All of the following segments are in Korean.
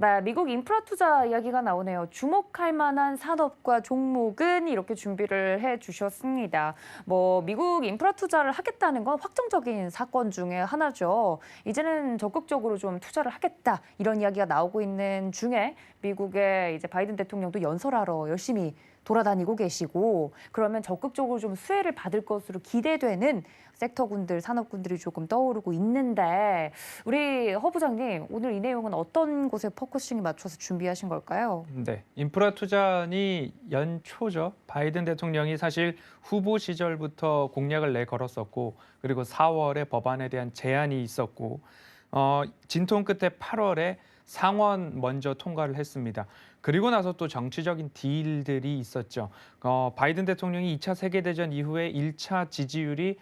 네, 미국 인프라 투자 이야기가 나오네요. 주목할 만한 산업과 종목은 이렇게 준비를 해 주셨습니다. 미국 인프라 투자를 하겠다는 건 확정적인 사건 중에 하나죠. 이제는 적극적으로 좀 투자를 하겠다 이런 이야기가 나오고 있는 중에 미국의 이제 바이든 대통령도 연설하러 열심히 돌아다니고 계시고 그러면 적극적으로 좀 수혜를 받을 것으로 기대되는 섹터군들, 산업군들이 조금 떠오르고 있는데 우리 허 부장님, 오늘 이 내용은 어떤 곳에 포커싱을 맞춰서 준비하신 걸까요? 네, 인프라 투자안이 연초죠. 바이든 대통령이 사실 후보 시절부터 공약을 내걸었었고, 그리고 4월에 법안에 대한 제안이 있었고, 진통 끝에 8월에 상원 먼저 통과를 했습니다. 그리고 나서 또 정치적인 딜들이 있었죠. 바이든 대통령이 2차 세계대전 이후에 1차 지지율이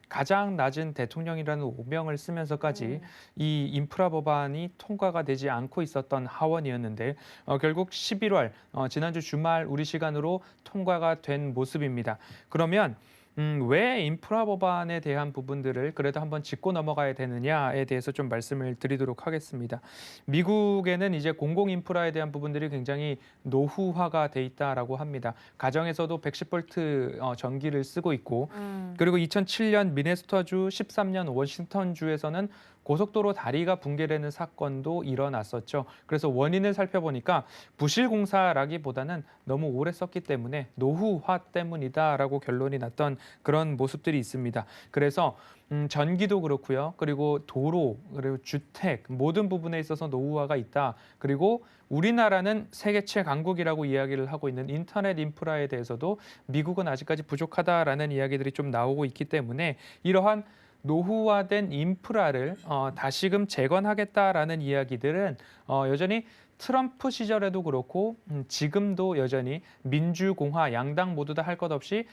가장 낮은 대통령이라는 오명을 쓰면서까지 이 인프라 법안이 통과가 되지 않고 있었던 하원이었는데 결국 11월 지난주 주말 우리 시간으로 통과가 된 모습입니다. 그러면 왜 인프라 법안에 대한 부분들을 그래도 한번 짚고 넘어가야 되느냐에 대해서 좀 말씀을 드리도록 하겠습니다. 미국에는 이제 공공 인프라에 대한 부분들이 굉장히 노후화가 돼 있다라고 합니다. 가정에서도 110V 전기를 쓰고 있고 그리고 2007년 미네소타주, 13년 워싱턴주에서는 고속도로 다리가 붕괴되는 사건도 일어났었죠. 그래서 원인을 살펴보니까 부실 공사라기보다는 너무 오래 썼기 때문에 노후화 때문이다라고 결론이 났던 그런 모습들이 있습니다. 그래서 전기도 그렇고요. 그리고 도로, 그리고 주택 모든 부분에 있어서 노후화가 있다. 그리고 우리나라는 세계 최강국이라고 이야기를 하고 있는 인터넷 인프라에 대해서도 미국은 아직까지 부족하다라는 이야기들이 좀 나오고 있기 때문에 이러한 노후화된 인프라를 다시금 재건하겠다라는 이야기들은 여전히 트럼프 시절에도 그렇고 지금도 여전히 민주공화 양당 모두 다 할 것 없이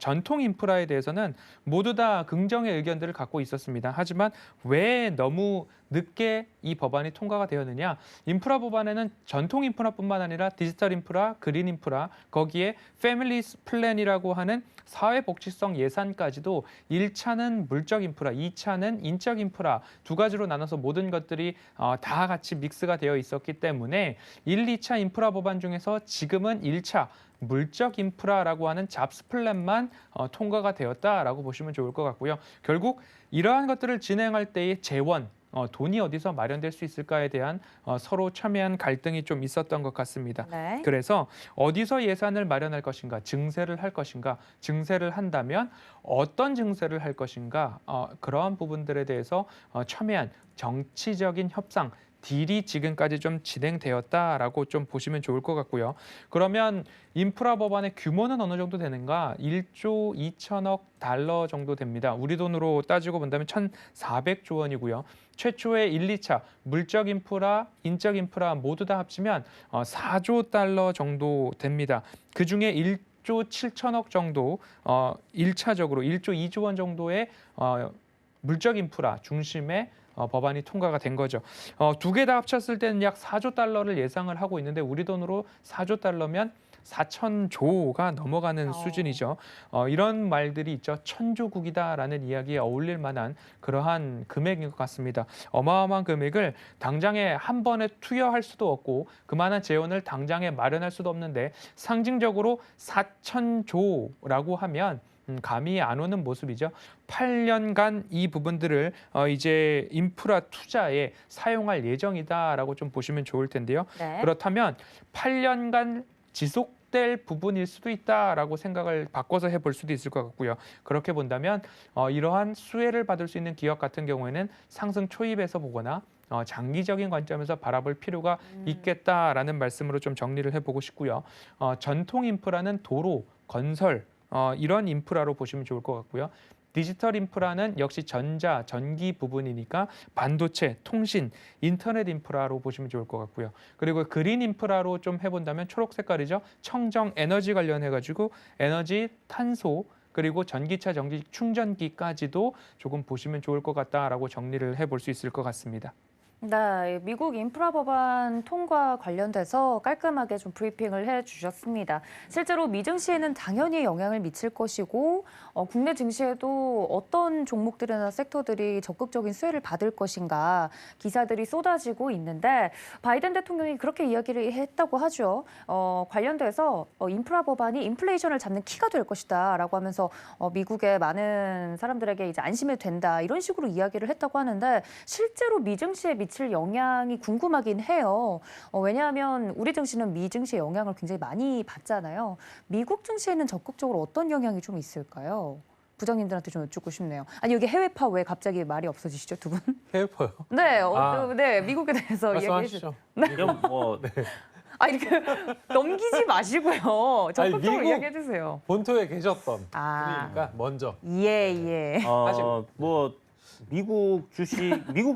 전통 인프라에 대해서는 모두 다 긍정의 의견들을 갖고 있었습니다. 하지만 왜 너무 늦게 이 법안이 통과가 되었느냐? 인프라 법안에는 전통 인프라뿐만 아니라 디지털 인프라, 그린 인프라, 거기에 패밀리 플랜이라고 하는 사회복지성 예산까지도 1차는 물적 인프라, 2차는 인적 인프라 두 가지로 나눠서 모든 것들이 다 같이 믹스가 되어 있었기 때문에 1, 2차 인프라 법안 중에서 지금은 1차 물적 인프라라고 하는 잡스 플랜만 통과가 되었다라고 보시면 좋을 것 같고요. 결국 이러한 것들을 진행할 때의 재원, 돈이 어디서 마련될 수 있을까에 대한 서로 첨예한 갈등이 좀 있었던 것 같습니다. 네. 그래서 어디서 예산을 마련할 것인가, 증세를 할 것인가, 증세를 한다면 어떤 증세를 할 것인가, 그러한 부분들에 대해서 첨예한 정치적인 협상, 딜이 지금까지 좀 진행되었다라고 좀 보시면 좋을 것 같고요. 그러면 인프라 법안의 규모는 어느 정도 되는가? 1조 2천억 달러 정도 됩니다. 우리 돈으로 따지고 본다면 1,400조 원이고요. 최초의 1, 2차 물적 인프라, 인적 인프라 모두 다 합치면 4조 달러 정도 됩니다. 그중에 1조 7천억 정도 1차적으로 1조 2조 원 정도의 물적 인프라 중심의 법안이 통과가 된 거죠. 두 개 다 합쳤을 때는 약 4조 달러를 예상을 하고 있는데 우리 돈으로 4조 달러면 4천조가 넘어가는 수준이죠. 이런 말들이 있죠. 천조국이다라는 이야기에 어울릴 만한 그러한 금액인 것 같습니다. 어마어마한 금액을 당장에 한 번에 투여할 수도 없고 그만한 재원을 당장에 마련할 수도 없는데 상징적으로 4천조라고 하면 감이 안 오는 모습이죠. 8년간 이 부분들을 이제 인프라 투자에 사용할 예정이다라고 좀 보시면 좋을 텐데요. 네. 그렇다면 8년간 지속될 부분일 수도 있다라고 생각을 바꿔서 해볼 수도 있을 것 같고요. 그렇게 본다면 이러한 수혜를 받을 수 있는 기업 같은 경우에는 상승 초입에서 보거나 장기적인 관점에서 바라볼 필요가 있겠다라는 말씀으로 좀 정리를 해보고 싶고요. 전통 인프라는 도로, 건설, 이런 인프라로 보시면 좋을 것 같고요. 디지털 인프라는 역시 전자, 전기 부분이니까 반도체, 통신, 인터넷 인프라로 보시면 좋을 것 같고요. 그리고 그린 인프라로 좀 해본다면 초록 색깔이죠. 청정 에너지 관련해가지고 에너지, 탄소, 그리고 전기차, 전기 충전기까지도 조금 보시면 좋을 것 같다라고 정리를 해볼 수 있을 것 같습니다. 네, 미국 인프라 법안 통과 관련돼서 깔끔하게 좀 브리핑을 해주셨습니다. 실제로 미 증시에는 당연히 영향을 미칠 것이고 국내 증시에도 어떤 종목들이나 섹터들이 적극적인 수혜를 받을 것인가 기사들이 쏟아지고 있는데 바이든 대통령이 그렇게 이야기를 했다고 하죠. 관련돼서 인프라 법안이 인플레이션을 잡는 키가 될 것이다라고 하면서 미국의 많은 사람들에게 이제 안심이 된다 이런 식으로 이야기를 했다고 하는데 실제로 미 증시에 미칠 영향이 궁금하긴 해요. 왜냐하면 우리 증시는 미 증시의 영향을 굉장히 많이 받잖아요. 미국 증시에는 적극적으로 어떤 영향이 좀 있을까요? 부장님들한테 좀 여쭙고 싶네요. 아니 여기 해외파 왜 갑자기 말이 없어지시죠, 두 분? 해외파요. 네, 아. 네, 미국에 대해서 얘기해 주세요. 말씀하시죠. 이건 뭐 이렇게 넘기지 마시고요. 적극적으로 미국- 이야기해 주세요. 본토에 계셨던 아. 분이니까 먼저. 예. 뭐 미국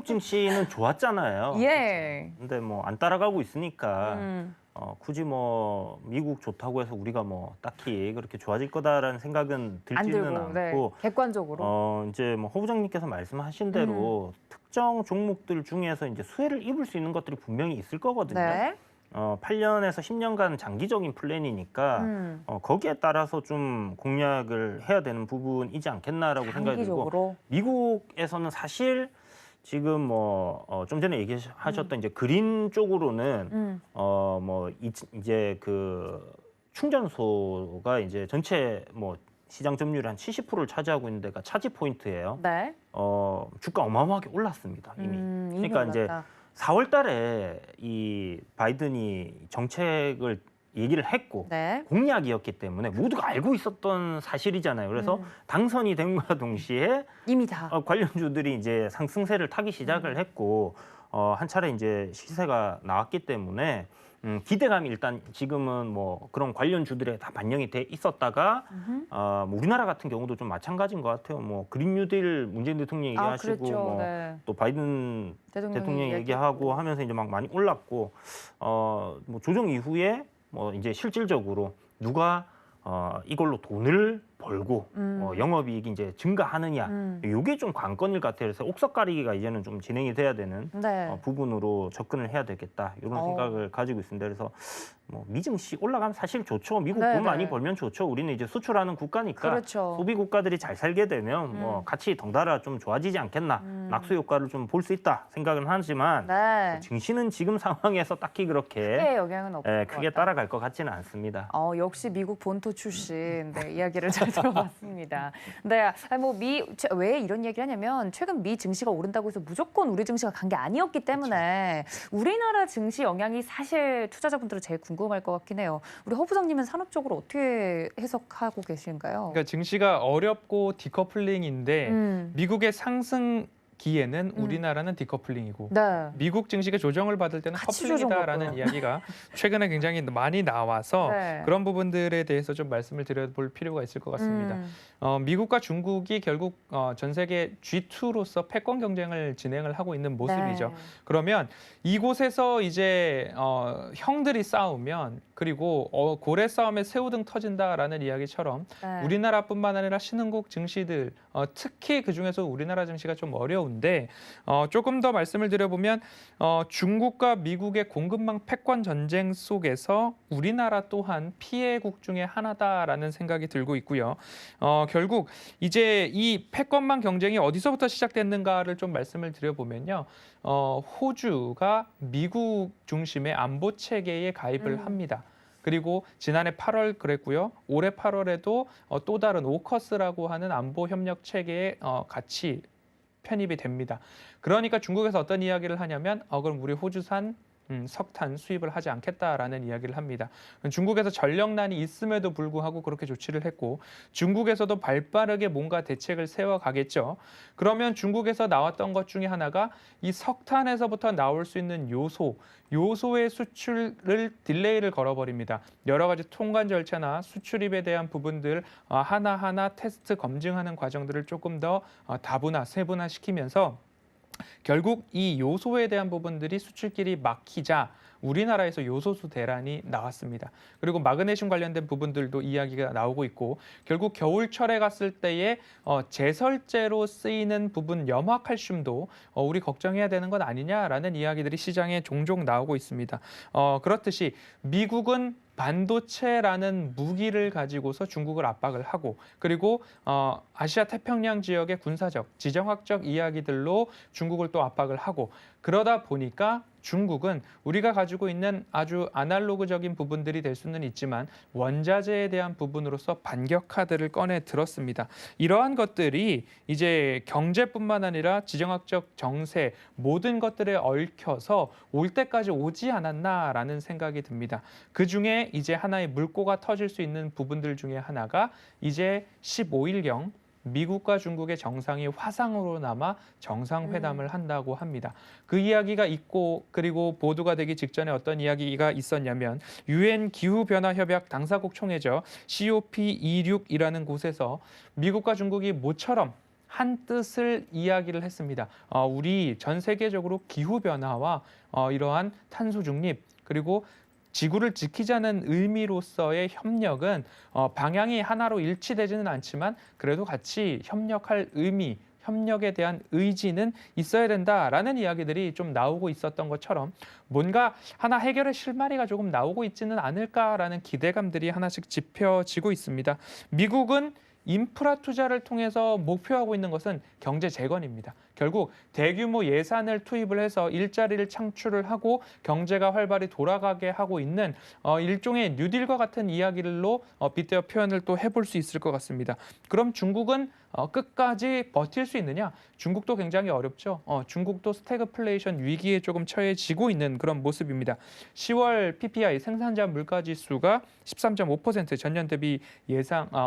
증시는 좋았잖아요. 예. 근데 뭐 안 따라가고 있으니까 음. 굳이 뭐 미국 좋다고 해서 우리가 뭐 딱히 그렇게 좋아질 거다라는 생각은 안 들지는 들고, 네. 않고 객관적으로. 이제 뭐 허 부장님께서 말씀하신 대로 특정 종목들 중에서 이제 수혜를 입을 수 있는 것들이 분명히 있을 거거든요. 네. 8년에서 10년간 장기적인 플랜이니까 거기에 따라서 좀 공략을 해야 되는 부분이지 않겠나라고 생각이 들고 장기적으로. 미국에서는 사실 지금 뭐 좀 전에 얘기하셨던 이제 그린 쪽으로는 뭐 이제 그 충전소가 이제 전체 뭐 시장 점유율 한 70%를 차지하고 있는 데가 차지 포인트예요. 네. 주가 어마어마하게 올랐습니다 이미. 이미 그러니까 이제 올랐다. 4월 달에 이 바이든이 정책을 얘기를 했고 네. 공약이었기 때문에 모두가 알고 있었던 사실이잖아요. 그래서 당선이 됨과 동시에 이미 다. 관련주들이 이제 상승세를 타기 시작을 했고 한 차례 이제 시세가 나왔기 때문에 기대감이 일단 지금은 뭐 그런 관련주들에 다 반영이 돼 있었다가 뭐 우리나라 같은 경우도 좀 마찬가지인 것 같아요. 뭐 그린 뉴딜 문재인 대통령 얘기하시고 그렇죠. 뭐 네. 또 바이든 대통령 얘기했고. 얘기하고 하면서 이제 막 많이 올랐고 뭐 조정 이후에 뭐 이제 실질적으로 누가 이걸로 돈을 벌고 영업이익이 이제 증가하느냐 이게 좀 관건일 것 같아요. 그래서 옥석 가리기가 이제는 좀 진행이 돼야 되는 네. 부분으로 접근을 해야 되겠다 이런 생각을 가지고 있습니다. 그래서 뭐 미증시 올라가면 사실 좋죠. 미국 네, 돈 많이 네. 벌면 좋죠. 우리는 이제 수출하는 국가니까 그렇죠. 소비 국가들이 잘 살게 되면 뭐 같이 덩달아 좀 좋아지지 않겠나 낙수 효과를 좀 볼 수 있다 생각은 하지만 네. 증시는 지금 상황에서 딱히 그렇게 크게 영향은 없을 것 크게 같다. 따라갈 것 같지는 않습니다. 역시 미국 본토 출신 이야기를 잘 들어봤습니다. 네, 왜 이런 얘기를 하냐면 최근 미 증시가 오른다고 해서 무조건 우리 증시가 간 게 아니었기 때문에 우리나라 증시 영향이 사실 투자자분들은 제일 궁금할 것 같긴 해요. 우리 허 부장님은 산업적으로 어떻게 해석하고 계신가요? 그러니까 증시가 어렵고 디커플링인데 미국의 상승 기에는 우리나라는 디커플링이고 네. 미국 증시가 조정을 받을 때는 같이 커플링이다라는 조정받고요. 이야기가 최근에 굉장히 많이 나와서 네. 그런 부분들에 대해서 좀 말씀을 드려볼 필요가 있을 것 같습니다. 미국과 중국이 결국 전 세계 G2로서 패권 경쟁을 진행을 하고 있는 모습이죠. 네. 그러면 이곳에서 이제 형들이 싸우면 그리고 고래 싸움에 새우등 터진다라는 이야기처럼 네. 우리나라뿐만 아니라 신흥국 증시들 특히 그중에서 우리나라 증시가 좀 어려운데 조금 더 말씀을 드려보면 중국과 미국의 공급망 패권 전쟁 속에서 우리나라 또한 피해국 중에 하나다라는 생각이 들고 있고요. 결국 이제 이 패권망 경쟁이 어디서부터 시작됐는가를 좀 말씀을 드려보면요. 호주가 미국 중심의 안보 체계에 가입을 합니다. 그리고 지난해 8월 그랬고요. 올해 8월에도 또 다른 오커스라고 하는 안보 협력 체계에 같이 편입이 됩니다. 그러니까 중국에서 어떤 이야기를 하냐면 그럼 우리 호주산 석탄 수입을 하지 않겠다라는 이야기를 합니다. 중국에서 전력난이 있음에도 불구하고 그렇게 조치를 했고 중국에서도 발빠르게 뭔가 대책을 세워가겠죠. 그러면 중국에서 나왔던 것 중에 하나가 이 석탄에서부터 나올 수 있는 요소의 수출을 딜레이를 걸어버립니다. 여러 가지 통관 절차나 수출입에 대한 부분들 하나하나 테스트 검증하는 과정들을 조금 더 다분화, 세분화시키면서 결국 이 요소에 대한 부분들이 수출길이 막히자 우리나라에서 요소수 대란이 나왔습니다. 그리고 마그네슘 관련된 부분들도 이야기가 나오고 있고 결국 겨울철에 갔을 때에 제설제로 쓰이는 부분 염화칼슘도 우리 걱정해야 되는 건 아니냐라는 이야기들이 시장에 종종 나오고 있습니다. 그렇듯이 미국은 반도체라는 무기를 가지고서 중국을 압박을 하고 그리고 아시아 태평양 지역의 군사적, 지정학적 이야기들로 중국을 또 압박을 하고 그러다 보니까 중국은 우리가 가지고 있는 아주 아날로그적인 부분들이 될 수는 있지만 원자재에 대한 부분으로서 반격 카드를 꺼내 들었습니다. 이러한 것들이 이제 경제뿐만 아니라 지정학적 정세 모든 것들에 얽혀서 올 때까지 오지 않았나라는 생각이 듭니다. 그중에 이제 하나의 물꼬가 터질 수 있는 부분들 중에 하나가 이제 15일경 미국과 중국의 정상이 화상으로 남아 정상회담을 한다고 합니다. 그 이야기가 있고 그리고 보도가 되기 직전에 어떤 이야기가 있었냐면 유엔 기후변화협약 당사국 총회죠. COP26이라는 곳에서 미국과 중국이 모처럼 한 뜻을 이야기를 했습니다. 우리 전 세계적으로 기후변화와 이러한 탄소 중립 그리고 지구를 지키자는 의미로서의 협력은 방향이 하나로 일치되지는 않지만 그래도 같이 협력할 의미, 협력에 대한 의지는 있어야 된다라는 이야기들이 좀 나오고 있었던 것처럼 뭔가 하나 해결의 실마리가 조금 나오고 있지는 않을까라는 기대감들이 하나씩 짚혀지고 있습니다. 미국은 인프라 투자를 통해서 목표하고 있는 것은 경제 재건입니다. 결국 대규모 예산을 투입을 해서 일자리를 창출을 하고 경제가 활발히 돌아가게 하고 있는 일종의 뉴딜과 같은 이야기로 빗대어 표현을 또 해볼 수 있을 것 같습니다. 그럼 중국은 끝까지 버틸 수 있느냐? 중국도 굉장히 어렵죠. 중국도 스태그플레이션 위기에 조금 처해지고 있는 그런 모습입니다. 10월 PPI 생산자 물가지수가 13.5% 전년 대비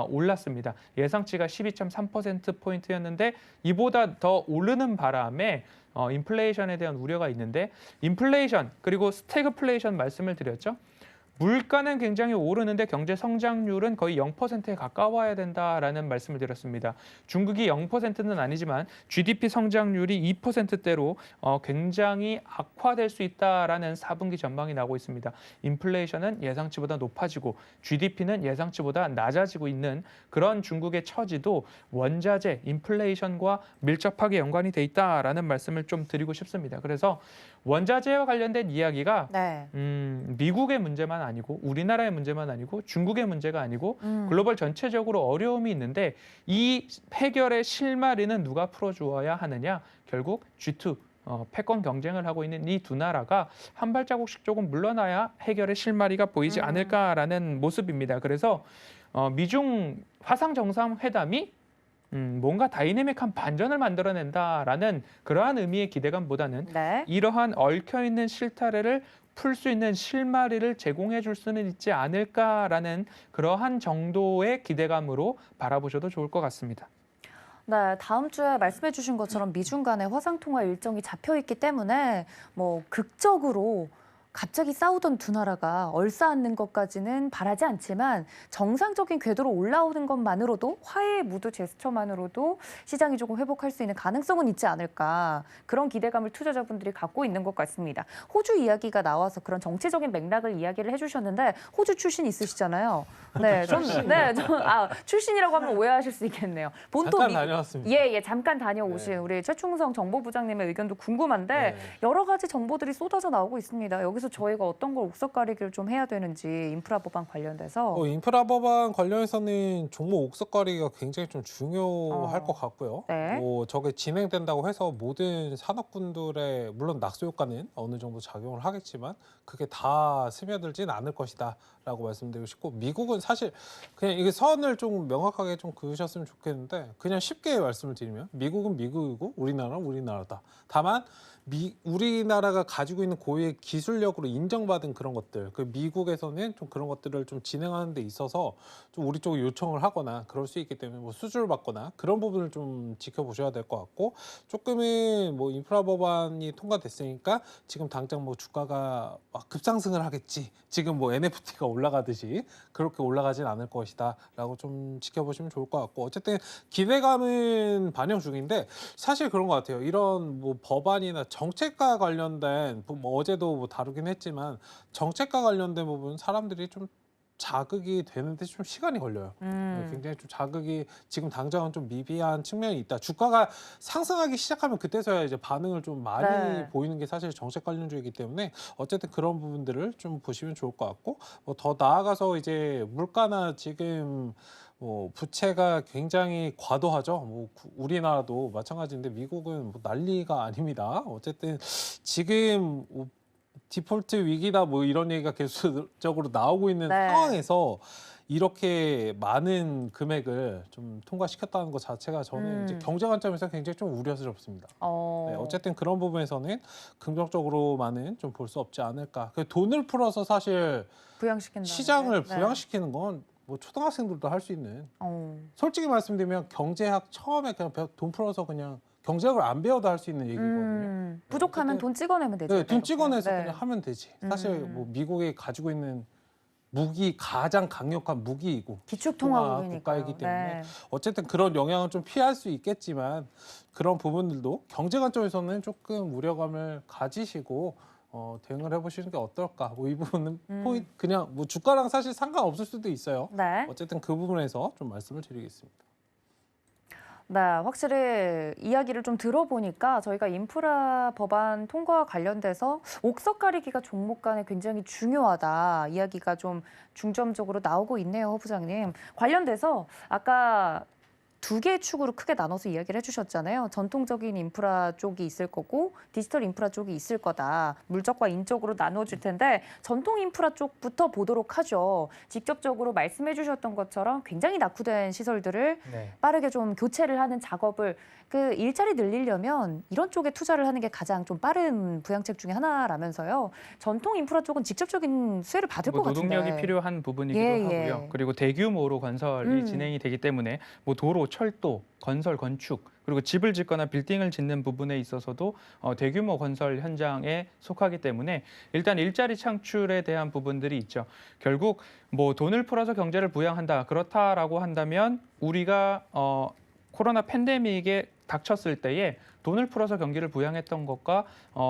올랐습니다. 예상치가 12.3%포인트였는데 이보다 더 오르는 바람에 인플레이션에 대한 우려가 있는데 인플레이션 그리고 스태그플레이션 말씀을 드렸죠. 물가는 굉장히 오르는데 경제 성장률은 거의 0%에 가까워야 된다라는 말씀을 드렸습니다. 중국이 0%는 아니지만 GDP 성장률이 2%대로 굉장히 악화될 수 있다라는 4분기 전망이 나오고 있습니다. 인플레이션은 예상치보다 높아지고 GDP는 예상치보다 낮아지고 있는 그런 중국의 처지도 원자재, 인플레이션과 밀접하게 연관이 돼 있다라는 말씀을 좀 드리고 싶습니다. 그래서 원자재와 관련된 이야기가 네. 미국의 문제만 아니고 우리나라의 문제만 아니고 중국의 문제가 아니고 글로벌 전체적으로 어려움이 있는데 이 해결의 실마리는 누가 풀어주어야 하느냐? 결국 G2 패권 경쟁을 하고 있는 이 두 나라가 한 발자국씩 조금 물러나야 해결의 실마리가 보이지 않을까라는 모습입니다. 그래서 미중 화상 정상회담이 뭔가 다이내믹한 반전을 만들어낸다라는 그러한 의미의 기대감보다는 네. 이러한 얽혀있는 실타래를 풀 수 있는 실마리를 제공해 줄 수는 있지 않을까라는 그러한 정도의 기대감으로 바라보셔도 좋을 것 같습니다. 네, 다음 주에 말씀해 주신 것처럼 미중 간의 화상통화 일정이 잡혀 있기 때문에 뭐 극적으로 갑자기 싸우던 두 나라가 얼싸안는 것까지는 바라지 않지만 정상적인 궤도로 올라오는 것만으로도 화해의 무드 제스처만으로도 시장이 조금 회복할 수 있는 가능성은 있지 않을까 그런 기대감을 투자자분들이 갖고 있는 것 같습니다. 호주 이야기가 나와서 그런 정치적인 맥락을 이야기를 해주셨는데 호주 출신 있으시잖아요. 네, 출신이라고 하면 오해하실 수 있겠네요. 잠깐 다녀왔습니다. 예, 잠깐 다녀오신 우리 최충성 정보부장님의 의견도 궁금한데 여러 가지 정보들이 쏟아져 나오고 있습니다. 여기서 저희가 어떤 걸 옥석가리기를 좀 해야 되는지 인프라 법안 관련돼서 인프라 법안 관련해서는 종목 옥석가리기가 굉장히 좀 중요할 것 같고요. 네. 저게 진행된다고 해서 모든 산업군들의 물론 낙수 효과는 어느 정도 작용을 하겠지만 그게 다 스며들진 않을 것이다라고 말씀드리고 싶고 미국은 사실 그냥 이게 선을 좀 명확하게 좀 그으셨으면 좋겠는데 그냥 쉽게 말씀을 드리면 미국은 미국이고 우리나라는 우리나라다. 다만 우리나라가 가지고 있는 고유의 기술력으로 인정받은 그런 것들, 그 미국에서는 좀 그런 것들을 좀 진행하는 데 있어서 좀 우리 쪽에 요청을 하거나 그럴 수 있기 때문에 뭐 수주를 받거나 그런 부분을 좀 지켜보셔야 될 것 같고 조금은 뭐 인프라 법안이 통과됐으니까 지금 당장 뭐 주가가 막 급상승을 하겠지. 지금 뭐 NFT가 올라가듯이 그렇게 올라가진 않을 것이다라고 좀 지켜보시면 좋을 것 같고 어쨌든 기대감은 반영 중인데 사실 그런 것 같아요. 이런 뭐 법안이나 정책과 관련된 뭐 어제도 뭐 다루긴 했지만 정책과 관련된 부분 사람들이 좀 자극이 되는데 좀 시간이 걸려요. 굉장히 좀 자극이 지금 당장은 좀 미비한 측면이 있다. 주가가 상승하기 시작하면 그때서야 이제 반응을 좀 많이 네. 보이는 게 사실 정책 관련주이기 때문에 어쨌든 그런 부분들을 좀 보시면 좋을 것 같고 뭐 더 나아가서 이제 물가나 지금 뭐 부채가 굉장히 과도하죠. 뭐 우리나라도 마찬가지인데 미국은 뭐 난리가 아닙니다. 어쨌든 지금 뭐 디폴트 위기다 뭐 이런 얘기가 계속적으로 나오고 있는 네. 상황에서 이렇게 많은 금액을 좀 통과시켰다는 것 자체가 저는 이제 경제 관점에서 굉장히 좀 우려스럽습니다. 네, 어쨌든 그런 부분에서는 긍정적으로만은 좀 볼 수 없지 않을까. 돈을 풀어서 사실 부양시킨다. 시장을 부양시키는 건 뭐 초등학생들도 할 수 있는. 솔직히 말씀드리면 경제학 처음에 그냥 돈 풀어서 그냥 경제학을 안 배워도 할 수 있는 얘기거든요. 부족하면 어쨌든 돈 찍어내면 되죠. 네, 돈 이렇게. 찍어내서 네. 그냥 하면 되지. 사실 뭐 미국이 가지고 있는 무기 가장 강력한 무기이고 기축통화국이니까요. 국가이기 때문에 네. 어쨌든 그런 영향은 좀 피할 수 있겠지만 그런 부분들도 경제 관점에서는 조금 우려감을 가지시고 대응을 해보시는 게 어떨까? 뭐 이 부분은 포인트 그냥 뭐 주가랑 사실 상관없을 수도 있어요. 네. 어쨌든 그 부분에서 좀 말씀을 드리겠습니다. 네, 확실히 이야기를 좀 들어보니까 저희가 인프라 법안 통과와 관련돼서 옥석 가리기가 종목 간에 굉장히 중요하다 이야기가 좀 중점적으로 나오고 있네요, 허 부장님. 관련돼서 아까 두 개의 축으로 크게 나눠서 이야기를 해주셨잖아요. 전통적인 인프라 쪽이 있을 거고 디지털 인프라 쪽이 있을 거다. 물적과 인적으로 나눠질 텐데 전통 인프라 쪽부터 보도록 하죠. 직접적으로 말씀해 주셨던 것처럼 굉장히 낙후된 시설들을 네. 빠르게 좀 교체를 하는 작업을 그 일자리 늘리려면 이런 쪽에 투자를 하는 게 가장 좀 빠른 부양책 중에 하나라면서요. 전통 인프라 쪽은 직접적인 수혜를 받을 것 같은데. 노동력이 필요한 부분이기도 예, 하고요. 예. 그리고 대규모로 건설이 음. 진행이 되기 때문에 뭐 도로, 철도, 건설, 건축 그리고 집을 짓거나 빌딩을 짓는 부분에 있어서도 대규모 건설 현장에 속하기 때문에 일단 일자리 창출에 대한 부분들이 있죠. 결국 뭐 돈을 풀어서 경제를 부양한다 그렇다라고 한다면 우리가 코로나 팬데믹에 닥쳤을 때에 돈을 풀어서 경기를 부양했던 것과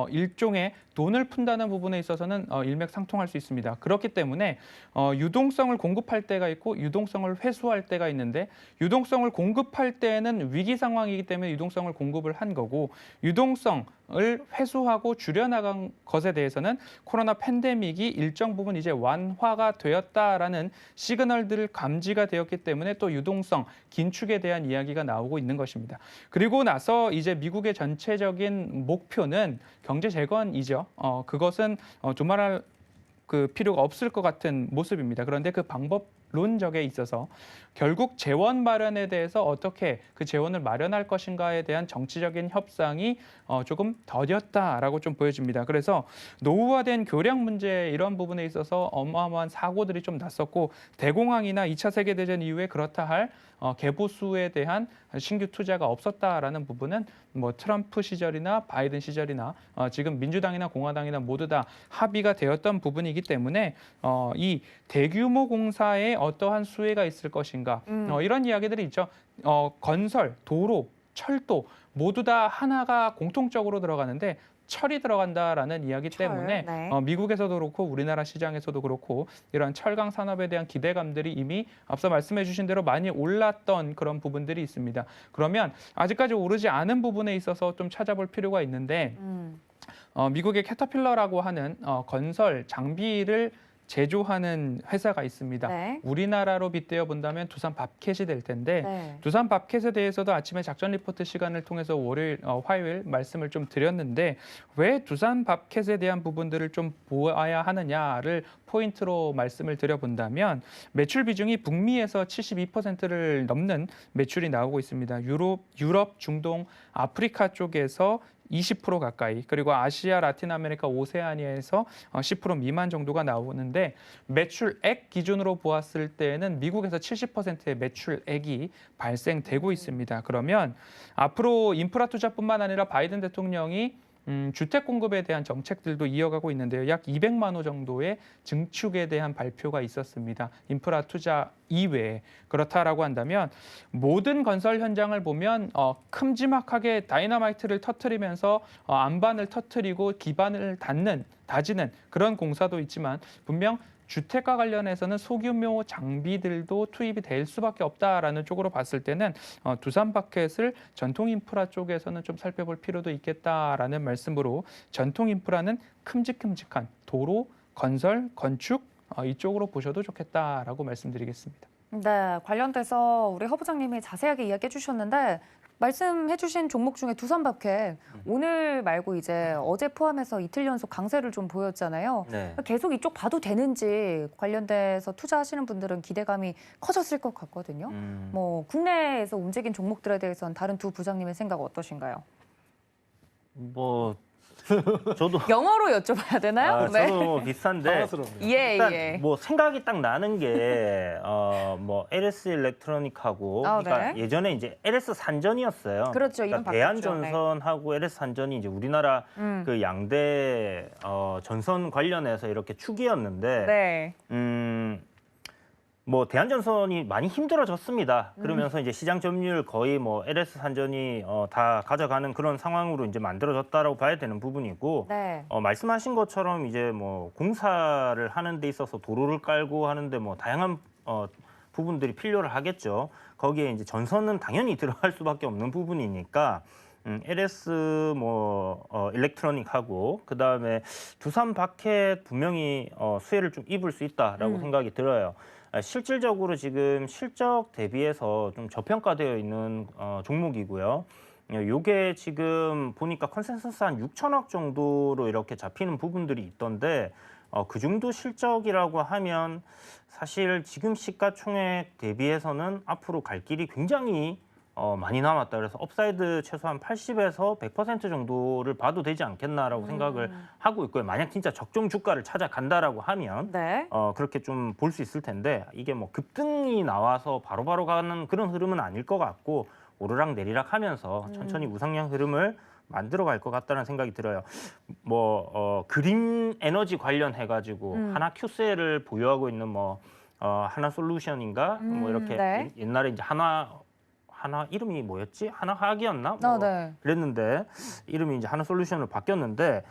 일종의 돈을 푼다는 부분에 있어서는 일맥상통할 수 있습니다. 그렇기 때문에 유동성을 공급할 때가 있고 유동성을 회수할 때가 있는데 유동성을 공급할 때는 위기 상황이기 때문에 유동성을 공급을 한 거고 유동성을 회수하고 줄여나간 것에 대해서는 코로나 팬데믹이 일정 부분 이제 완화가 되었다라는 시그널들을 감지가 되었기 때문에 또 유동성 긴축에 대한 이야기가 나오고 있는 것입니다. 그리고 나서 이제 미국의 전체적인 목표는 경제 재건이죠. 그것은 두말할 그 필요가 없을 것 같은 모습입니다. 그런데 그 방법론적에 있어서 결국 재원 마련에 대해서 어떻게 그 재원을 마련할 것인가에 대한 정치적인 협상이 조금 더뎠다라고 좀 보여집니다. 그래서 노후화된 교량 문제 이런 부분에 있어서 어마어마한 사고들이 좀 났었고 대공황이나 2차 세계대전 이후에 그렇다 할 개보수에 대한 신규 투자가 없었다라는 부분은 뭐 트럼프 시절이나 바이든 시절이나 지금 민주당이나 공화당이나 모두 다 합의가 되었던 부분이기 때문에 이 대규모 공사에 어떠한 수혜가 있을 것인가 이런 이야기들이 있죠. 건설, 도로, 철도 모두 다 하나가 공통적으로 들어가는데 철이 들어간다라는 이야기 때문에 네. 미국에서도 그렇고 우리나라 시장에서도 그렇고 이러한 철강 산업에 대한 기대감들이 이미 앞서 말씀해 주신 대로 많이 올랐던 그런 부분들이 있습니다. 그러면 아직까지 오르지 않은 부분에 있어서 좀 찾아볼 필요가 있는데 미국의 캐터필러라고 하는 건설 장비를 제조하는 회사가 있습니다. 네. 우리나라로 빗대어 본다면 두산 밥캣이 될 텐데 네. 두산 밥캣에 대해서도 아침에 작전 리포트 시간을 통해서 화요일 말씀을 좀 드렸는데 왜 두산 밥캣에 대한 부분들을 좀 보아야 하느냐를 포인트로 말씀을 드려본다면 매출 비중이 북미에서 72%를 넘는 매출이 나오고 있습니다. 유럽, 중동, 아프리카 쪽에서 20% 가까이 그리고 아시아, 라틴 아메리카, 오세아니아에서 10% 미만 정도가 나오는데 매출액 기준으로 보았을 때는 미국에서 70%의 매출액이 발생되고 있습니다. 그러면 앞으로 인프라 투자뿐만 아니라 바이든 대통령이 주택 공급에 대한 정책들도 이어가고 있는데요. 약 200만 호 정도의 증축에 대한 발표가 있었습니다. 인프라 투자 이외에 그렇다라고 한다면 모든 건설 현장을 보면 큼지막하게 다이너마이트를 터뜨리면서 안반을 터뜨리고 기반을 다지는 그런 공사도 있지만 분명 주택과 관련해서는 소규모 장비들도 투입이 될 수밖에 없다라는 쪽으로 봤을 때는 두산바켓을 전통 인프라 쪽에서는 좀 살펴볼 필요도 있겠다라는 말씀으로 전통 인프라는 큼직큼직한 도로, 건설, 건축 이쪽으로 보셔도 좋겠다라고 말씀드리겠습니다. 네, 관련돼서 우리 허 부장님이 자세하게 이야기해 주셨는데 말씀해 주신 종목 중에 두산바켓 오늘 말고 이제 어제 포함해서 이틀 연속 강세를 좀 보였잖아요. 네. 계속 이쪽 봐도 되는지 관련돼서 투자하시는 분들은 기대감이 커졌을 것 같거든요. 뭐 국내에서 움직인 종목들에 대해서는 다른 두 부장님의 생각 어떠신가요? 뭐 저도 영어로 여쭤봐야 되나요? 네. 저도 뭐 비슷한데 당황스럽네요. 예, 일단 예. 뭐 생각이 딱 나는 게 뭐 LS 일렉트로닉하고 그러니까 네. 예전에 이제 LS 산전이었어요. 그렇죠. 이름 그러니까 바뀌었죠. 대한전선하고 LS 산전이 이제 우리나라 네. 그 양대 전선 관련해서 이렇게 축이었는데 네. 뭐 대한전선이 많이 힘들어졌습니다. 그러면서 이제 시장 점유율 거의 뭐 LS 산전이 다 가져가는 그런 상황으로 이제 만들어졌다라고 봐야 되는 부분이고 네. 말씀하신 것처럼 이제 뭐 공사를 하는 데 있어서 도로를 깔고 하는데 뭐 다양한 부분들이 필요를 하겠죠. 거기에 이제 전선은 당연히 들어갈 수밖에 없는 부분이니까 LS 일렉트로닉하고 그다음에 두산바켓 분명히 수혜를 좀 입을 수 있다라고 생각이 들어요. 실질적으로 지금 실적 대비해서 좀 저평가되어 있는 종목이고요. 요게 지금 보니까 컨센서스 한 6천억 정도로 이렇게 잡히는 부분들이 있던데 그 정도 실적이라고 하면 사실 지금 시가총액 대비해서는 앞으로 갈 길이 굉장히 많이 남았다. 그래서 업사이드 최소한 80에서 100% 정도를 봐도 되지 않겠나라고 생각을 하고 있고요. 만약 진짜 적정 주가를 찾아간다라고 하면 네. 그렇게 좀 볼 수 있을 텐데 이게 뭐 급등이 나와서 바로바로 가는 그런 흐름은 아닐 것 같고 오르락 내리락 하면서 천천히 우상향 흐름을 만들어 갈 것 같다는 생각이 들어요. 그린 에너지 관련해 가지고 하나 큐셀을 보유하고 있는 하나 솔루션인가 뭐 이렇게 네. 옛날에 이제 하나 이름이 뭐였지? 하나화학이었나? 네. 그랬는데 이름이 이제 하나 솔루션으로 바뀌었는데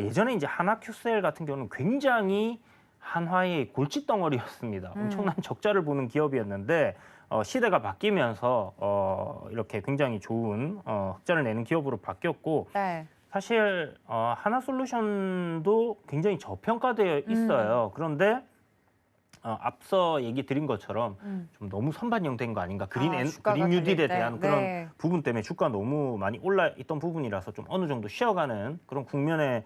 예전에 이제 하나 큐셀 같은 경우는 굉장히 한화의 골칫덩어리였습니다. 엄청난 적자를 보는 기업이었는데 시대가 바뀌면서 이렇게 굉장히 좋은 흑자를 내는 기업으로 바뀌었고 네. 사실 하나 솔루션도 굉장히 저평가되어 있어요. 그런데 앞서 얘기 드린 것처럼 좀 너무 선반영된 거 아닌가. 그린 주가가 뉴딜에 달릴 때. 대한 그런 네. 부분 때문에 주가가 너무 많이 올라 있던 부분이라서 좀 어느 정도 쉬어가는 그런 국면에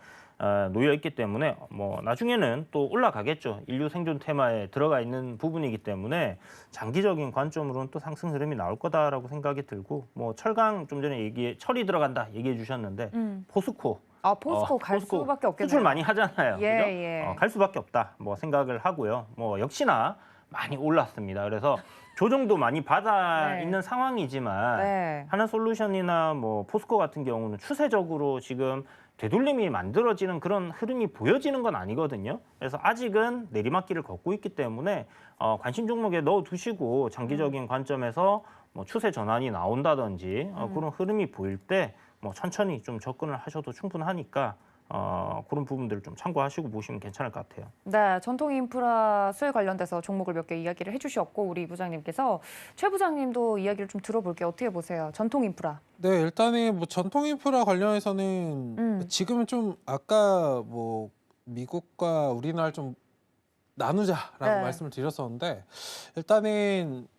놓여 있기 때문에 뭐 나중에는 또 올라가겠죠. 인류 생존 테마에 들어가 있는 부분이기 때문에 장기적인 관점으로는 또 상승 흐름이 나올 거다라고 생각이 들고 뭐 철강 좀 전에 철이 들어간다 얘기해 주셨는데 포스코 포스코 갈 포스코 수밖에 없겠네요. 수출 많이 하잖아요. 예, 그죠? 예. 갈 수밖에 없다. 뭐 생각을 하고요. 뭐 역시나 많이 올랐습니다. 그래서 조정도 많이 받아 네. 있는 상황이지만 네. 하나솔루션이나 뭐 포스코 같은 경우는 추세적으로 지금 되돌림이 만들어지는 그런 흐름이 보여지는 건 아니거든요. 그래서 아직은 내리막길을 걷고 있기 때문에 관심 종목에 넣어두시고 장기적인 관점에서 뭐 추세 전환이 나온다든지 그런 흐름이 보일 때 뭐 천천히 좀 접근을 하셔도 충분하니까 그런 부분들을 좀 참고하시고 보시면 괜찮을 것 같아요. 네, 전통 인프라 수혜 관련돼서 종목을 몇 개 이야기를 해주셨고 우리 부장님께서 최 부장님도 이야기를 좀 들어볼게요. 어떻게 보세요? 전통 인프라. 네, 일단은 뭐 전통 인프라 관련해서는 지금은 좀 아까 뭐 미국과 우리나라를 좀 나누자라고 네. 말씀을 드렸었는데 일단은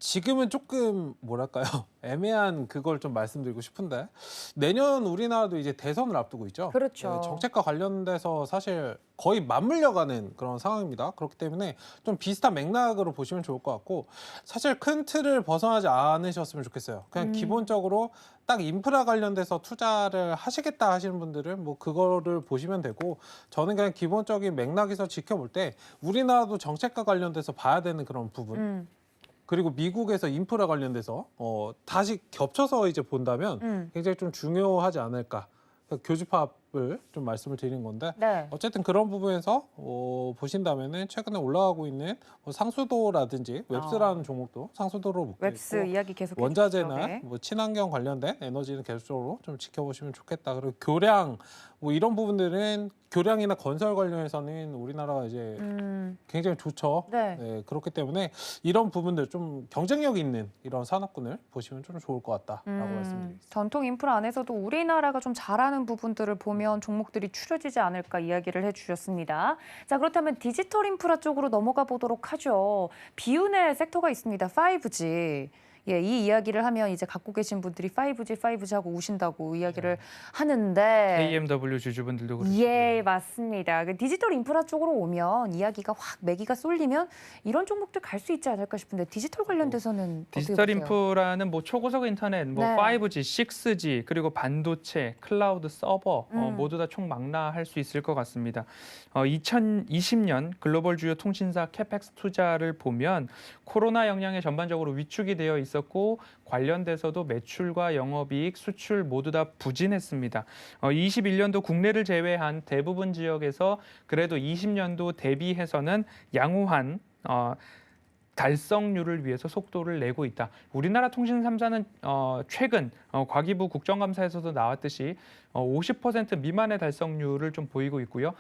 지금은 조금 뭐랄까요 애매한 그걸 좀 말씀드리고 싶은데 내년 우리나라도 이제 대선을 앞두고 있죠. 그렇죠. 네, 정책과 관련돼서 사실 거의 맞물려가는 그런 상황입니다. 그렇기 때문에 좀 비슷한 맥락으로 보시면 좋을 것 같고 사실 큰 틀을 벗어나지 않으셨으면 좋겠어요. 그냥 기본적으로 딱 인프라 관련돼서 투자를 하시겠다 하시는 분들은 뭐 그거를 보시면 되고 저는 그냥 기본적인 맥락에서 지켜볼 때 우리나라도 정책과 관련돼서 봐야 되는 그런 부분 그리고 미국에서 인프라 관련돼서 다시 겹쳐서 이제 본다면 굉장히 좀 중요하지 않을까. 교집합을 좀 말씀을 드린 건데 네. 어쨌든 그런 부분에서 보신다면은 최근에 올라가고 있는 상수도라든지 웹스라는 종목도 상수도로 묶여 웹스 있고 이야기 계속 원자재나 해주시죠. 네. 뭐 친환경 관련된 에너지는 계속적으로 좀 지켜보시면 좋겠다. 그리고 교량 뭐 이런 부분들은 교량이나 건설 관련해서는 우리나라가 이제 굉장히 좋죠. 네. 네, 그렇기 때문에 이런 부분들 좀 경쟁력 있는 이런 산업군을 보시면 좀 좋을 것 같다라고 말씀드리겠습니다. 전통 인프라 안에서도 우리나라가 좀 잘하는 부분들을 보면 종목들이 추려지지 않을까 이야기를 해주셨습니다. 자, 그렇다면 디지털 인프라 쪽으로 넘어가 보도록 하죠. 비운의 섹터가 있습니다. 5G. 예, 이 이야기를 하면 이제 갖고 계신 분들이 5G 하고 우신다고 이야기를 하는데 KMW 주주분들도 그렇고. 예, 맞습니다. 그 디지털 인프라 쪽으로 오면 이야기가 확 매기가 쏠리면 이런 종목들 갈 수 있지 않을까 싶은데 디지털 관련돼서는 디지털 어떻게 보세요? 인프라는 뭐 초고속 인터넷, 뭐 네. 5G, 6G, 그리고 반도체, 클라우드 서버 모두 다 총망라할 수 있을 것 같습니다. 2020년 글로벌 주요 통신사 캐펙스 투자를 보면 코로나 영향에 전반적으로 위축이 되어 있었고 관련돼서도 매출과 영업이익, 수출 모두 다 부진했습니다. 21년도 국내를 제외한 대부분 지역에서 그래도 20년도 대비해서는 양호한 달성률을 위해서 속도를 내고 있다. 우리나라 통신 3사는 최근 과기부 국정감사에서도 나왔듯이 50% 미만의 달성률을 좀 보이고 있고요.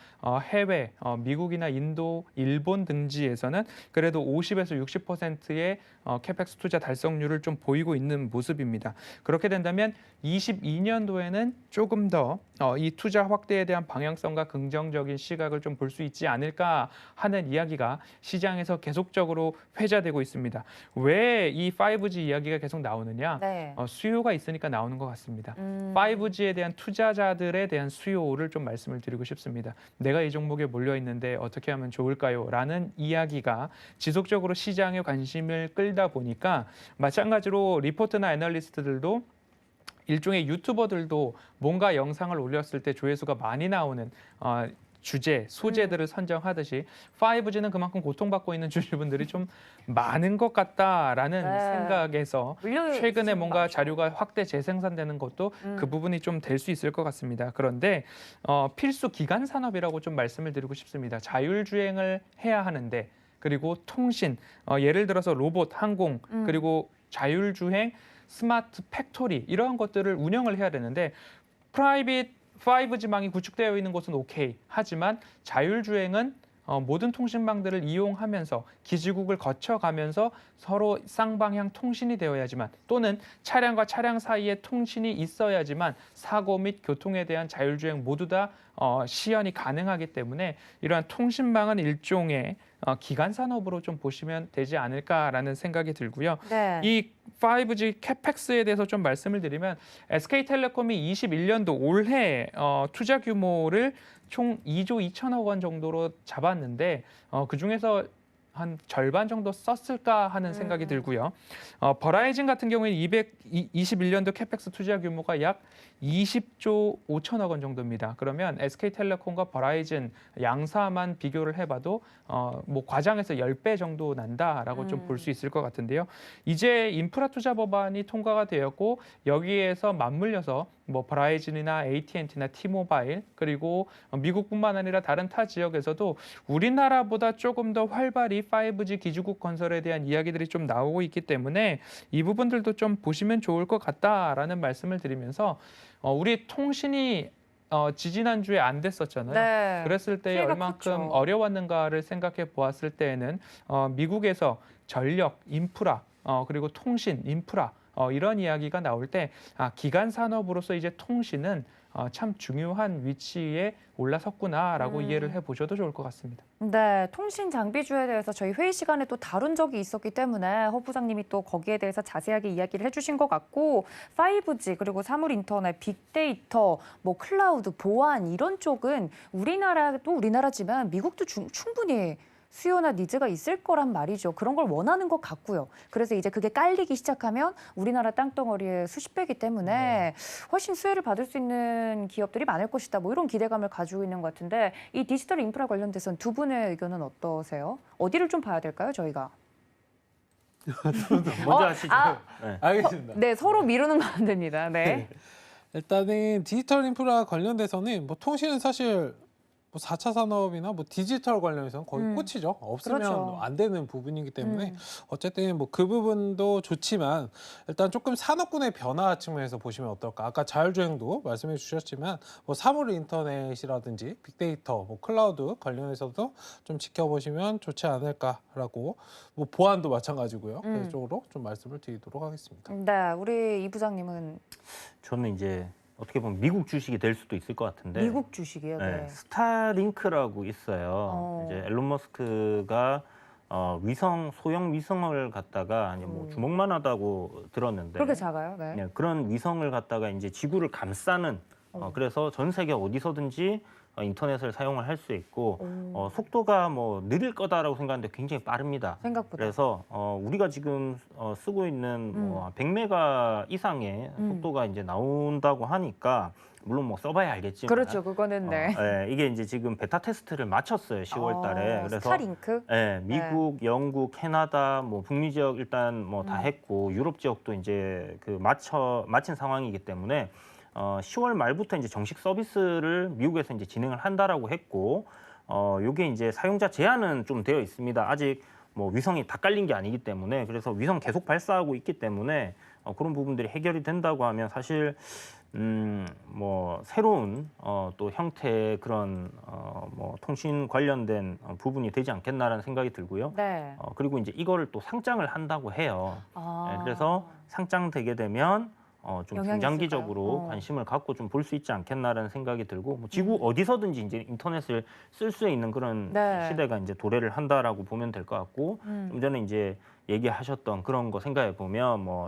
해외, 미국이나 인도, 일본 등지에서는 그래도 50에서 60%의 캐펙스 투자 달성률을 좀 보이고 있는 모습입니다. 그렇게 된다면 22년도에는 조금 더 이 투자 확대에 대한 방향성과 긍정적인 시각을 좀 볼 수 있지 않을까 하는 이야기가 시장에서 계속적으로 회자되고 있습니다. 왜 이 5G 이야기가 계속 나오느냐? 네. 수요가 있으니까 나오는 것 같습니다. 5G에 대한 투자자들에 대한 수요를 좀 말씀을 드리고 싶습니다. 내가 이 종목에 몰려 있는데 어떻게 하면 좋을까요? 라는 이야기가 지속적으로 시장의 관심을 끌다 보니까 마찬가지로 리포트나 애널리스트들도 일종의 유튜버들도 뭔가 영상을 올렸을 때 조회수가 많이 나오는 주제, 소재들을 선정하듯이 5G는 그만큼 고통받고 있는 주주분들이 좀 많은 것 같다라는 네. 생각에서 물려 최근에 지금 뭔가 많죠. 자료가 확대 재생산되는 것도 그 부분이 좀 될 수 있을 것 같습니다. 그런데 필수 기간 산업이라고 좀 말씀을 드리고 싶습니다. 자율주행을 해야 하는데 그리고 통신, 예를 들어서 로봇, 항공, 그리고 자율주행, 스마트 팩토리 이러한 것들을 운영을 해야 되는데 프라이빗 5G망이 구축되어 있는 곳은 오케이. 하지만 자율주행은 모든 통신망들을 이용하면서 기지국을 거쳐가면서 서로 쌍방향 통신이 되어야지만 또는 차량과 차량 사이에 통신이 있어야지만 사고 및 교통에 대한 자율주행 모두 다 시연이 가능하기 때문에 이러한 통신망은 일종의 기간 산업으로 좀 보시면 되지 않을까라는 생각이 들고요. 네. 이 5G 캐펙스에 대해서 좀 말씀을 드리면 SK텔레콤이 21년도 올해 투자 규모를 총 2조 2천억 원 정도로 잡았는데 그중에서 한 절반 정도 썼을까 하는 생각이 들고요. 버라이즌 같은 경우에는 221년도 캐펙스 투자 규모가 약 20조 5천억 원 정도입니다. 그러면 SK텔레콤과 버라이즌 양사만 비교를 해봐도 뭐 과장해서 10배 정도 난다라고 좀 볼 수 있을 것 같은데요. 이제 인프라 투자 법안이 통과가 되었고 여기에서 맞물려서 뭐 버라이즌이나 AT&T나 T모바일 그리고 미국뿐만 아니라 다른 타 지역에서도 우리나라보다 조금 더 활발히 5G 기지국 건설에 대한 이야기들이 좀 나오고 있기 때문에 이 부분들도 좀 보시면 좋을 것 같다라는 말씀을 드리면서 우리 통신이 지지난주에 안 됐었잖아요. 네. 그랬을 때 피해가 얼만큼 컸죠. 어려웠는가를 생각해 보았을 때에는 미국에서 전력, 인프라, 그리고 통신, 인프라 이런 이야기가 나올 때 기간 산업으로서 이제 통신은 참 중요한 위치에 올라섰구나라고 이해를 해보셔도 좋을 것 같습니다. 네, 통신 장비주에 대해서 저희 회의 시간에 또 다룬 적이 있었기 때문에 허 부장님이 또 거기에 대해서 자세하게 이야기를 해주신 것 같고 5G 그리고 사물 인터넷, 빅데이터, 뭐 클라우드, 보안 이런 쪽은 우리나라도 우리나라지만 미국도 충분히 수요나 니즈가 있을 거란 말이죠. 그런 걸 원하는 것 같고요. 그래서 이제 그게 깔리기 시작하면 우리나라 땅덩어리의 수십 배이기 때문에 훨씬 수혜를 받을 수 있는 기업들이 많을 것이다. 뭐 이런 기대감을 가지고 있는 것 같은데 이 디지털 인프라 관련돼서는 두 분의 의견은 어떠세요? 어디를 좀 봐야 될까요, 저희가? 먼저 하시죠. 아. 네. 알겠습니다. 네, 서로 미루는 건 안 됩니다. 네. 일단은 디지털 인프라 관련돼서는 뭐 통신은 사실 뭐 4차 산업이나 뭐 디지털 관련해서는 거의 꽃이죠. 없으면 그렇죠. 안 되는 부분이기 때문에 어쨌든 뭐 그 부분도 좋지만 일단 조금 산업군의 변화 측면에서 보시면 어떨까. 아까 자율주행도 말씀해 주셨지만 뭐 사물 인터넷이라든지 빅데이터, 뭐 클라우드 관련해서도 좀 지켜보시면 좋지 않을까라고 뭐 보안도 마찬가지고요. 그런 쪽으로 좀 말씀을 드리도록 하겠습니다. 네, 우리 이 부장님은 저는 이제 어떻게 보면 미국 주식이 될 수도 있을 것 같은데. 미국 주식이에요. 네, 네. 스타링크라고 있어요. 이제 앨런 머스크가 소형 위성을 갖다가 이제 뭐 주먹만 하다고 들었는데 그렇게 작아요. 네. 네, 그런 위성을 갖다가 이제 지구를 감싸는 그래서 전 세계 어디서든지 인터넷을 사용을 할 수 있고 속도가 뭐 느릴 거다라고 생각하는데 굉장히 빠릅니다. 생각보다. 그래서 우리가 지금 쓰고 있는 뭐 100메가 이상의 속도가 이제 나온다고 하니까 물론 뭐 써봐야 알겠지만 그렇죠. 그거는 네. 이게 이제 지금 베타 테스트를 마쳤어요. 10월 달에. 그래서 스타링크. 미국, 영국, 캐나다, 뭐 북미 지역 일단 뭐 다 했고 유럽 지역도 이제 그 마친 상황이기 때문에 10월 말부터 이제 정식 서비스를 미국에서 이제 진행을 한다라고 했고 요게 이제 사용자 제한은 좀 되어 있습니다. 아직 뭐 위성이 다 깔린 게 아니기 때문에 그래서 위성 계속 발사하고 있기 때문에 그런 부분들이 해결이 된다고 하면 사실 뭐 새로운 또 형태의 그런 뭐 통신 관련된 부분이 되지 않겠나라는 생각이 들고요. 네. 그리고 이제 이거를 또 상장을 한다고 해요. 아. 네, 그래서 상장되게 되면 좀 영향이 중장기적으로 있을까요? 관심을 갖고 좀 볼 수 있지 않겠나라는 생각이 들고 뭐 지구 어디서든지 이제 인터넷을 쓸 수 있는 그런 네. 시대가 이제 도래를 한다라고 보면 될 것 같고 좀 전에 이제 얘기하셨던 그런 거 생각해 보면 뭐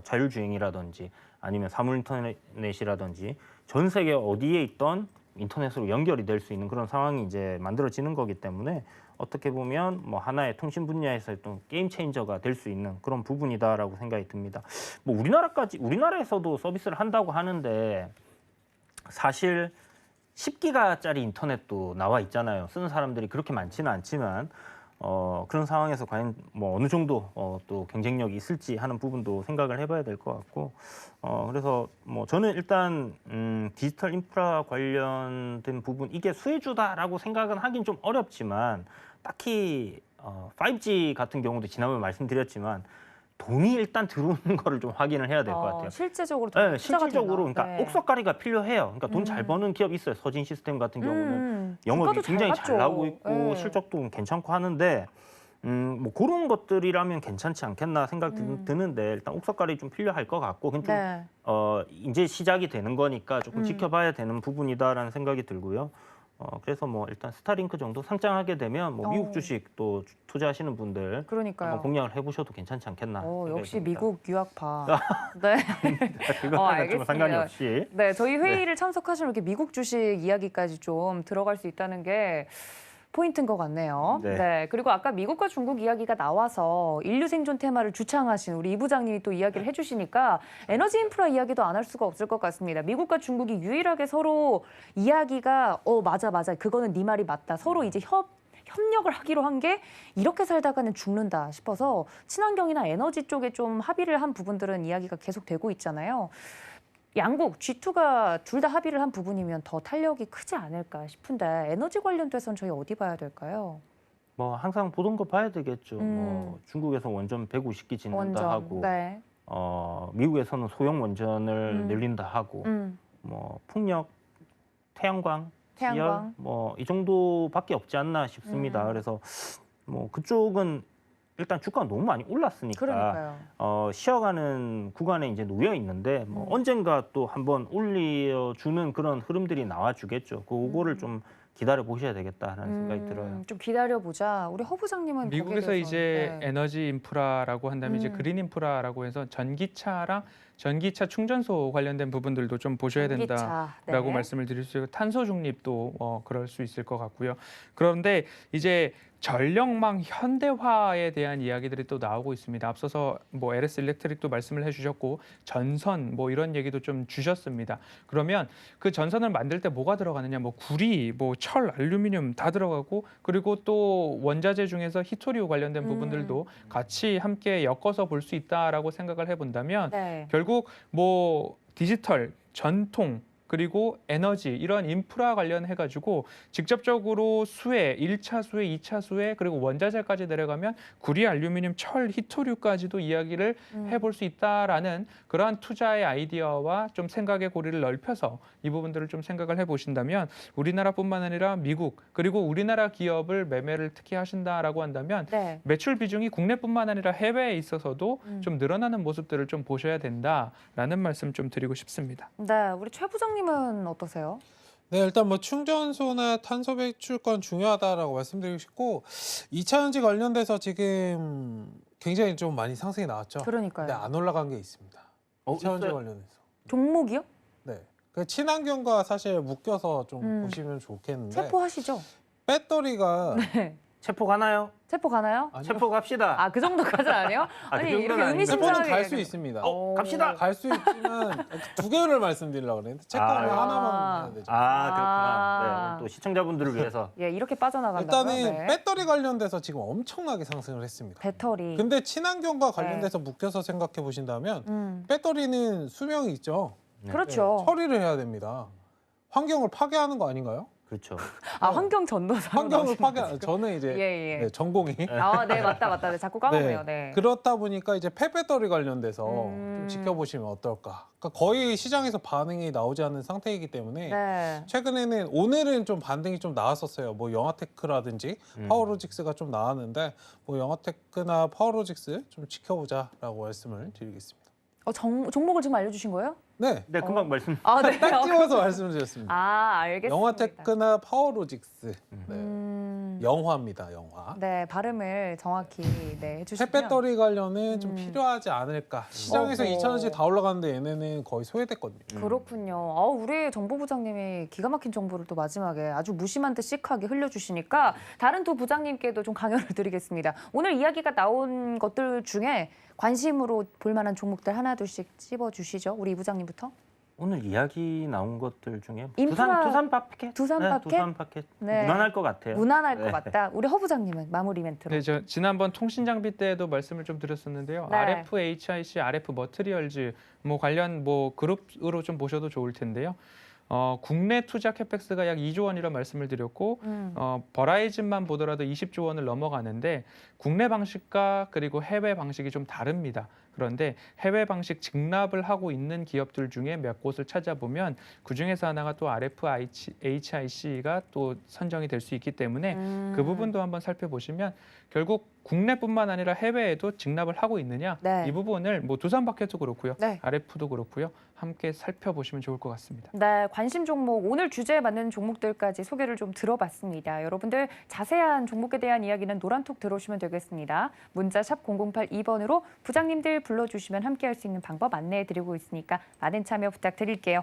자율주행이라든지 아니면 사물 인터넷이라든지 전 세계 어디에 있던 인터넷으로 연결이 될 수 있는 그런 상황이 이제 만들어지는 거기 때문에 어떻게 보면 뭐 하나의 통신 분야에서 또 게임 체인저가 될 수 있는 그런 부분이다라고 생각이 듭니다. 뭐 우리나라에서도 서비스를 한다고 하는데 사실 10기가짜리 인터넷도 나와 있잖아요. 쓰는 사람들이 그렇게 많지는 않지만 그런 상황에서 과연 뭐 어느 정도 또 경쟁력이 있을지 하는 부분도 생각을 해봐야 될 것 같고 그래서 뭐 저는 일단 디지털 인프라 관련된 부분 이게 수혜주다라고 생각은 하긴 좀 어렵지만 딱히 5G 같은 경우도 지난번에 말씀드렸지만 돈이 일단 들어오는 거를 좀 확인을 해야 될 것 같아요. 실제적으로 네, 투자가 실질적으로 되나? 그러니까 네. 옥석가리가 필요해요. 그러니까 돈 잘 버는 기업 있어요. 서진 시스템 같은 경우는 영업이 주가도 굉장히 잘 잘 나오고 갔죠. 있고 네. 실적도 괜찮고 하는데 뭐 그런 것들이라면 괜찮지 않겠나 생각 드는데 일단 옥석가리 좀 필요할 것 같고 그건 좀 네. 이제 시작이 되는 거니까 조금 지켜봐야 되는 부분이다라는 생각이 들고요. 그래서 뭐 일단 스타링크 정도 상장하게 되면 뭐 미국 주식 또 투자하시는 분들 그러니까요. 한번 공략을 해보셔도 괜찮지 않겠나. 생각이 역시 듭니다. 미국 유학파. 네. 그거는 좀 알겠습니다. 상관이 없이. 네, 저희 회의를 참석하시면 이렇게 미국 주식 이야기까지 좀 들어갈 수 있다는 게 포인트인 것 같네요. 네. 그리고 아까 미국과 중국 이야기가 나와서 인류 생존 테마를 주창하신 우리 이 부장님이 또 이야기를 해주시니까 에너지 인프라 이야기도 안 할 수가 없을 것 같습니다. 미국과 중국이 유일하게 서로 이야기가 맞아 그거는 네 말이 맞다. 서로 이제 협력을 하기로 한 게 이렇게 살다가는 죽는다 싶어서 친환경이나 에너지 쪽에 좀 합의를 한 부분들은 이야기가 계속 되고 있잖아요. 양국 G2가 둘 다 합의를 한 부분이면 더 탄력이 크지 않을까 싶은데 에너지 관련돼서는 저희 어디 봐야 될까요? 뭐 항상 보던 거 봐야 되겠죠. 뭐 중국에서 원전 150기 짓는다 하고 네. 미국에서는 소형 원전을 늘린다 하고 뭐 풍력, 태양광, 태양광. 지열 뭐 이 정도밖에 없지 않나 싶습니다. 그래서 뭐 그쪽은 일단 주가가 너무 많이 올랐으니까 그러니까요. 쉬어가는 구간에 이제 놓여 있는데 뭐 언젠가 또 한번 올려주는 그런 흐름들이 나와주겠죠. 그거를 좀 기다려 보셔야 되겠다라는 생각이 들어요. 좀 기다려보자. 우리 허 부장님은 거기에 미국에서 대해서, 이제 네. 에너지 인프라라고 한다면 이제 그린 인프라라고 해서 전기차 충전소 관련된 부분들도 좀 보셔야 전기차. 된다라고 네. 말씀을 드릴 수 있고 탄소 중립도 그럴 수 있을 것 같고요. 그런데 이제 전력망 현대화에 대한 이야기들이 또 나오고 있습니다. 앞서서 뭐 LS 일렉트릭도 말씀을 해주셨고 전선 뭐 이런 얘기도 좀 주셨습니다. 그러면 그 전선을 만들 때 뭐가 들어가느냐? 뭐 구리, 뭐 철, 알루미늄 다 들어가고 그리고 또 원자재 중에서 히토리우 관련된 부분들도 같이 함께 엮어서 볼 수 있다라고 생각을 해본다면 네. 결국 뭐 디지털, 전통, 그리고 에너지 이런 인프라 관련해가지고 직접적으로 수혜, 1차 수혜, 2차 수혜 그리고 원자재까지 내려가면 구리, 알루미늄, 철, 희토류까지도 이야기를 해볼 수 있다라는 그러한 투자의 아이디어와 좀 생각의 고리를 넓혀서 이 부분들을 좀 생각을 해보신다면 우리나라뿐만 아니라 미국 그리고 우리나라 기업을 매매를 특히 하신다라고 한다면 네. 매출 비중이 국내뿐만 아니라 해외에 있어서도 좀 늘어나는 모습들을 좀 보셔야 된다라는 말씀 좀 드리고 싶습니다. 네, 우리 최 부장님은 어떠세요? 네, 일단 뭐 충전소나 탄소 배출권 중요하다라고 말씀드리고 싶고 2차전지 관련돼서 지금 굉장히 좀 많이 상승이 나왔죠. 그러니까요. 근데 안 올라간 게 있습니다. 2차전지 있어요? 관련해서. 종목이요? 네. 그 친환경과 사실 묶여서 좀 보시면 좋겠는데 체포하시죠? 배터리가 네. 체포 가나요? 체포 가나요? 아니요. 체포 갑시다. 아, 그 정도까지는 아니에요? 아, 그 아니, 정도는 이렇게 아닌데. 의미심장하게. 체포는 갈 수 얘기하는- 있습니다. 갑시다. 갈 수 있지만 두 개를 말씀드리려고 그랬는데 체크하면 아. 하나만 해야 되죠. 그렇구나. 네, 또 시청자분들을 위해서. 예, 이렇게 빠져나간다고요? 일단은 네. 배터리 관련돼서 지금 엄청나게 상승을 했습니다. 배터리. 근데 친환경과 관련돼서 묶여서 생각해 보신다면 배터리는 수명이 있죠. 그렇죠. 처리를 해야 됩니다. 환경을 파괴하는 거 아닌가요? 그렇죠. 아, 환경 전도사. 환경을 파괴. 저는 이제 예, 예. 네, 전공이 아, 네, 맞다. 네, 자꾸 까먹네요. 네. 그렇다 보니까 이제 폐배터리 관련돼서 음. 좀 지켜보시면 어떨까. 그러니까 거의 시장에서 반응이 나오지 않는 상태이기 때문에 네. 최근에는 오늘은 좀 반등이 좀 나왔었어요. 뭐 영아테크라든지 파워로직스가 좀 나왔는데 뭐 영아테크나 파워로직스 좀 지켜보자라고 말씀을 드리겠습니다. 종목을 지금 알려주신 거예요? 네, 네, 금방 말씀. 아, 네. 딱 찍어서 말씀드렸습니다. 아, 알겠습니다. 영아테크나 파워로직스, 네. 음, 영화입니다, 영화. 네, 발음을 정확히 네, 해주시면. 폐배터리 관련은 좀 필요하지 않을까. 시장에서 어허. 2,000원씩 다 올라가는데 얘네는 거의 소외됐거든요. 그렇군요. 우리 정보부장님이 기가 막힌 정보를 또 마지막에 아주 무심한 듯 시크하게 흘려주시니까 다른 두 부장님께도 좀 강연을 드리겠습니다. 오늘 이야기가 나온 것들 중에 관심으로 볼 만한 종목들 하나 둘씩 찝어주시죠. 우리 이 부장님부터. 오늘 이야기 나온 것들 중에 인프라- 두산 파켓? 두산 네, 파켓? 두산 파켓. 네. 무난할 것 같아요. 무난할 것 네. 같다. 우리 허 부장님은 마무리 멘트로. 네, 저 지난번 통신 장비 때도 말씀을 좀 드렸었는데요. 네. RF HIC, RF 머티리얼즈 뭐 관련 뭐 그룹으로 좀 보셔도 좋을 텐데요. 국내 투자 캐펙스가 약 2조 원이라 말씀을 드렸고 버라이즌만 보더라도 20조 원을 넘어가는데 국내 방식과 그리고 해외 방식이 좀 다릅니다. 그런데 해외 방식 직납을 하고 있는 기업들 중에 몇 곳을 찾아보면 그중에서 하나가 또 RF HIC가 또 선정이 될 수 있기 때문에 그 부분도 한번 살펴보시면 결국 국내뿐만 아니라 해외에도 직납을 하고 있느냐 네. 이 부분을 뭐 두산 파켓도 그렇고요. 네. RF도 그렇고요. 함께 살펴보시면 좋을 것 같습니다. 네, 관심 종목, 오늘 주제에 맞는 종목들까지 소개를 좀 들어봤습니다. 여러분들 자세한 종목에 대한 이야기는 노란톡 들어오시면 되겠습니다. 문자 샵 0082번으로 부장님들 불러주시면 함께할 수 있는 방법 안내해드리고 있으니까 많은 참여 부탁드릴게요.